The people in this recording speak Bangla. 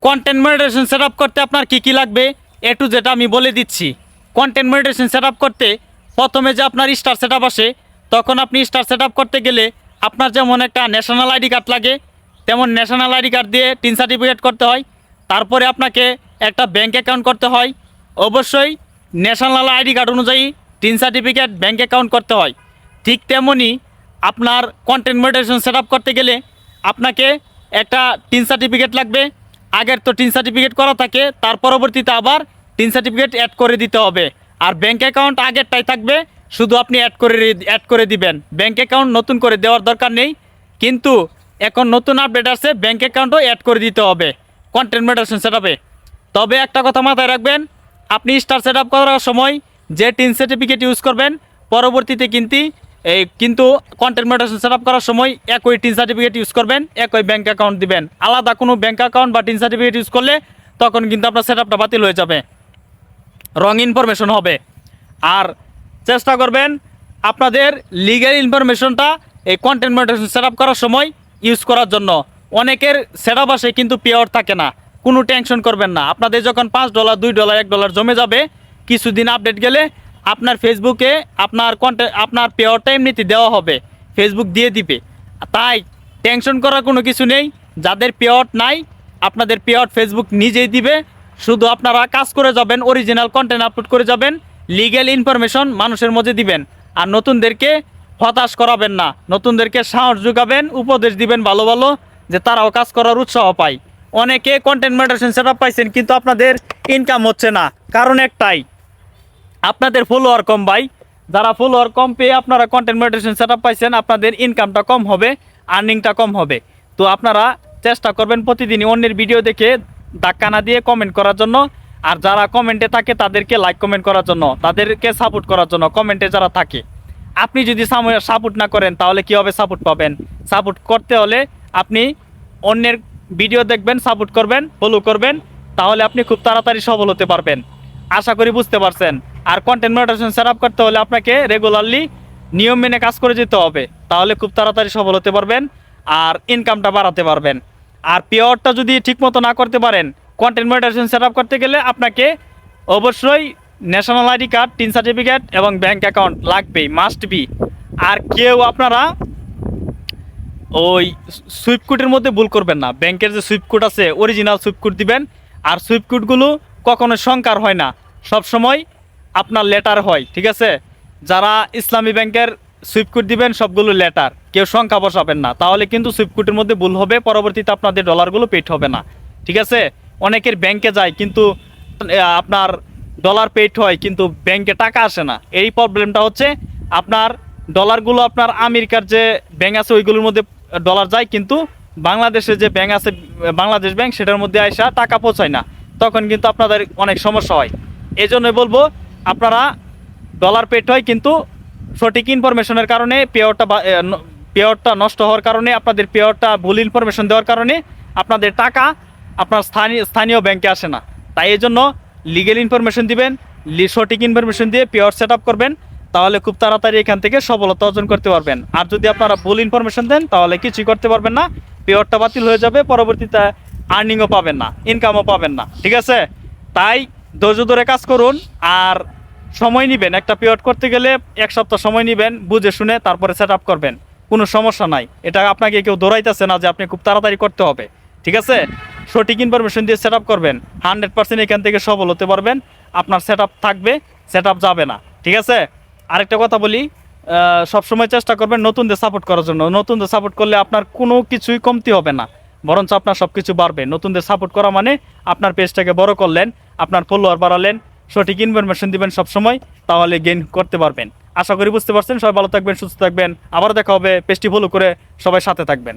কন্টেন্ট মনিটাইজেশন সেটআপ করতে আপনার কি লাগবে এ টু জেড আমি বলে দিচ্ছি। কন্টেন্ট মনিটাইজেশন সেটআপ করতে প্রথমে যে আপনার স্টার সেটআপ আসে, তখন আপনি স্টার সেটআপ করতে গেলে আপনার যেমন একটা ন্যাশনাল আইডি কার্ড লাগে, তেমন ন্যাশনাল আইডি কার্ড দিয়ে টিন সার্টিফিকেট করতে হয়। তারপরে আপনাকে একটা ব্যাঙ্ক অ্যাকাউন্ট করতে হয়। অবশ্যই ন্যাশনাল আইডি কার্ড অনুযায়ী টিন সার্টিফিকেট ব্যাঙ্ক অ্যাকাউন্ট করতে হয়। ঠিক তেমনই আপনার কন্টেন্ট মনিটাইজেশন সেটআপ করতে গেলে আপনাকে একটা টিন সার্টিফিকেট লাগবে। আগের তো টিন সার্টিফিকেট করা থাকে, তার পরবর্তীতে আবার টিন সার্টিফিকেট অ্যাড করে দিতে হবে। আর ব্যাঙ্ক অ্যাকাউন্ট আগেরটাই থাকবে, শুধু আপনি অ্যাড করে দিবেন। ব্যাঙ্ক অ্যাকাউন্ট নতুন করে দেওয়ার দরকার নেই, কিন্তু এখন নতুন আপডেট আছে, ব্যাঙ্ক অ্যাকাউন্টও অ্যাড করে দিতে হবে কন্টেন্ট মনিটাইজেশন সেটআপে। তবে একটা কথা মাথায় রাখবেন, আপনি স্টার সেটআপ করার সময় যে টিন সার্টিফিকেট ইউজ করবেন, পরবর্তীতে কিন্তু কন্টেন্ট মনিটাইজেশন সেটআপ করার সময় একই টিন সার্টিফিকেট ইউজ করবেন, একই ব্যাঙ্ক অ্যাকাউন্ট দিবেন। আলাদা কোনো ব্যাঙ্ক অ্যাকাউন্ট বা টিন সার্টিফিকেট ইউজ করলে তখন কিন্তু আপনার সেটআপটা বাতিল হয়ে যাবে, রং ইনফরমেশন হবে। আর চেষ্টা করবেন আপনাদের লিগ্যাল ইনফরমেশনটা এই কন্টেন্ট মনিটাইজেশন সেটআপ করার সময় ইউজ করার জন্য। অনেকের সেটআপ আসে কিন্তু পেআউট থাকে না, কোনো টেনশন করবেন না। আপনাদের যখন $5, $2, $1 জমে যাবে, কিছুদিন আপডেট গেলে আপনার ফেসবুকে আপনার পেআউটটা এমনিতে দেওয়া হবে, ফেসবুক দিয়ে দিবে। তাই টেনশন করার কোনো কিছু নেই। যাদের পেআউট নাই, আপনাদের পেআউট ফেসবুক নিজেই দিবে। শুধু আপনারা কাজ করে যাবেন, অরিজিনাল কন্টেন্ট আপলোড করে যাবেন, লিগ্যাল ইনফরমেশন মানুষের মধ্যে দিবেন। আর নতুনদেরকে হতাশ করাবেন না, নতুনদেরকে সাহস যোগাবেন, উপদেশ দিবেন ভালো ভালো, যে তারাও কাজ করার উৎসাহ পায়। অনেকে কন্টেন্ট মনিটাইজেশন সেটআপ পাইছেন কিন্তু আপনাদের ইনকাম হচ্ছে না, কারণ একটাই, আপনাদের ফলোয়ার কম ভাই। যারা ফলোয়ার কম পেয়ে আপনারা কন্টেন্ট মনিটাইজেশন সেটআপ পাইছেন, আপনাদের ইনকামটা কম হবে, আর্নিংটা কম হবে। তো আপনারা চেষ্টা করবেন প্রতিদিনই অন্যের ভিডিও দেখে ধাক্কা না দিয়ে কমেন্ট করার জন্য। আর যারা কমেন্টে থাকে তাদেরকে লাইক কমেন্ট করার জন্য, তাদেরকে সাপোর্ট করার জন্য। কমেন্টে যারা থাকে, আপনি যদি সাপোর্ট না করেন তাহলে কীভাবে সাপোর্ট পাবেন? সাপোর্ট করতে হলে আপনি অন্যের ভিডিও দেখবেন, সাপোর্ট করবেন, ফলো করবেন, তাহলে আপনি খুব তাড়াতাড়ি সফল হতে পারবেন। আশা করি বুঝতে পারছেন। আর কন্টেন্ট মনিটাইজেশন সেটআপ করতে হলে আপনাকে রেগুলারলি নিয়ম মেনে কাজ করে যেতে হবে, তাহলে খুব তাড়াতাড়ি সফল হতে পারবেন আর ইনকামটা বাড়াতে পারবেন। আর পেআউটটা যদি ঠিকমতো না করতে পারেন, কন্টেন্ট মনিটাইজেশন সেটআপ করতে গেলে আপনাকে অবশ্যই national ID card, tin certificate এবং ব্যাঙ্ক অ্যাকাউন্ট লাগবেই, মাস্ট বি। আর কেউ আপনারা ওই সুইপ কোডের মধ্যে ভুল করবেন না। ব্যাংকের যে সুইপ কোড আছে, অরিজিনাল সুইপ কোড দিবেন। আর সুইপ কোডগুলো কখনো সংখ্যার হয় না, সব সময় আপনার লেটার হয়, ঠিক আছে? যারা ইসলামী ব্যাংকের সুইপ কোড দিবেন সবগুলো লেটার, কেউ সংখ্যা বসাবেন না, তাহলে কিন্তু সুইপ কোডের মধ্যে ভুল হবে, পরবর্তীতে আপনাদের ডলারগুলো পেড হবে না, ঠিক আছে? অনেকের ব্যাংকে যায় কিন্তু আপনার ডলার পেড হয়, কিন্তু ব্যাংকে টাকা আসে না। এই প্রবলেমটা হচ্ছে আপনার ডলারগুলো আপনার আমেরিকার যে ব্যাংক আছে ওইগুলোর মধ্যে ডলার যায়, কিন্তু বাংলাদেশে যে ব্যাংক আছে, বাংলাদেশ ব্যাংক, সেটার মধ্যে আসা টাকা পৌঁছায় না, তখন কিন্তু আপনাদের অনেক সমস্যা হয়। এই জন্যই বলবো, আপনারা ডলার পেড হয় কিন্তু সঠিক ইনফরমেশনের কারণে পেআউটটা নষ্ট হওয়ার কারণে, আপনাদের পেআউটটা ভুল ইনফরমেশন দেওয়ার কারণে আপনাদের টাকা আপনার স্থানীয় ব্যাংকে আসে না। তাই এই জন্য লিগেল ইনফরমেশন দিবেন, সঠিক ইনফরমেশন দিয়ে পেআউট সেট আপ করবেন, তাহলে খুব তাড়াতাড়ি এখান থেকে সফলতা অর্জন করতে পারবেন। আর যদি আপনারা ভুল ইনফরমেশন দেন তাহলে কিছুই করতে পারবেন না, পেআউটটা বাতিল হয়ে যাবে, পরবর্তীতে আর্নিংও পাবেন না, ইনকামও পাবেন না, ঠিক আছে? তাই ধৈর্য ধরে কাজ করুন আর সময় নেবেন। একটা পেআউট করতে গেলে 1 সপ্তাহ সময় নেবেন, বুঝে শুনে তারপরে সেট আপ করবেন, কোনো সমস্যা নাই। এটা আপনাকে কেউ দৌড়াইতেছে না যে আপনি খুব তাড়াতাড়ি করতে হবে, ঠিক আছে? সঠিক ইনফরমেশন দিয়ে সেট আপ করবেন, 100% এখান থেকে সফল হতে পারবেন। আপনার সেট আপ থাকবে, সেট আপ যাবে না, ঠিক আছে? আরেকটা কথা বলি, সবসময় চেষ্টা করবেন নতুনদের সাপোর্ট করার জন্য। নতুনদের সাপোর্ট করলে আপনার কোনো কিছুই কমতি হবে না, বরঞ্চ আপনার সব কিছু বাড়বে। নতুনদের সাপোর্ট করা মানে আপনার পেজটাকে বড় করলেন, আপনার ফলোয়ার বাড়ালেন, সঠিক ইনফরমেশন দিবেন সবসময়, তাহলে গেইন করতে পারবেন। আশা করি বুঝতে পারছেন। সবাই ভালো থাকবেন, সুস্থ থাকবেন, আবার দেখা হবে। পেজটি ফলো করে সবাই সাথে থাকবেন।